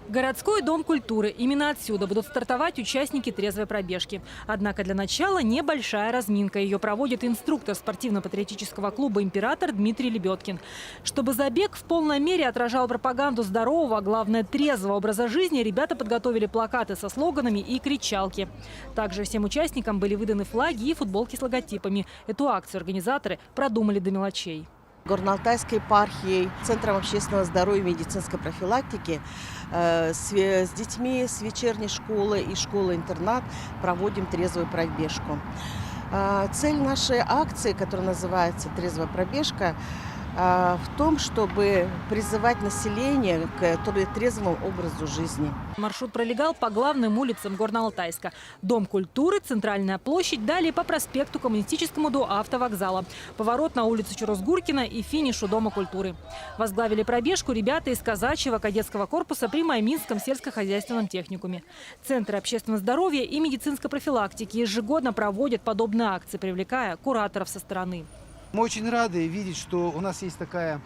Городской дом культуры. Именно отсюда будут стартовать участники трезвой пробежки. Однако для начала небольшая разминка. Ее проводит инструктор спортивно-патриотического клуба «Император» Дмитрий Лебедкин. Чтобы забег в полной мере отражал пропаганду здорового, а главное трезвого образа жизни, ребята подготовили плакаты со слоганами и кричалки. Также всем участникам были выданы флаги и футболки с логотипами. Эту акцию организаторы продумали до мелочей. Горно-Алтайской епархией, Центром общественного здоровья и медицинской профилактики с детьми с вечерней школы и школы-интернат проводим трезвую пробежку. Цель нашей акции, которая называется «Трезвая пробежка», в том, чтобы призывать население к трезвому образу жизни. Маршрут пролегал по главным улицам Горно-Алтайска. Дом культуры, Центральная площадь, далее по проспекту Коммунистическому до автовокзала. Поворот на улицу Чурозгуркина и финиш у Дома культуры. Возглавили пробежку ребята из казачьего кадетского корпуса при Майминском сельскохозяйственном техникуме. Центры общественного здоровья и медицинской профилактики ежегодно проводят подобные акции, привлекая кураторов со стороны. Мы очень рады видеть, что у нас есть такая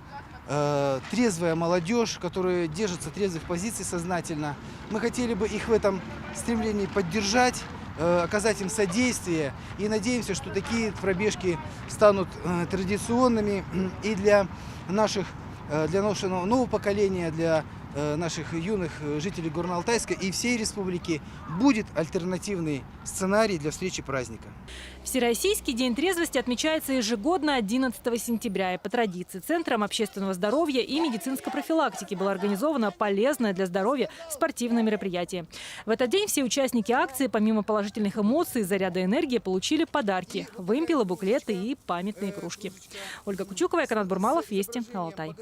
трезвая молодежь, которая держится трезвых позиций сознательно. Мы хотели бы их в этом стремлении поддержать, оказать им содействие. И надеемся, что такие пробежки станут традиционными и для нашего нового поколения, для наших юных жителей Горно-Алтайска и всей республики будет альтернативный сценарий для встречи праздника. Всероссийский день трезвости отмечается ежегодно 11 сентября. И по традиции Центром общественного здоровья и медицинской профилактики было организовано полезное для здоровья спортивное мероприятие. В этот день все участники акции, помимо положительных эмоций и заряда энергии, получили подарки – вымпелы, буклеты и памятные кружки. Ольга Кучукова, Канат Бурмалов, Вести, Алтай.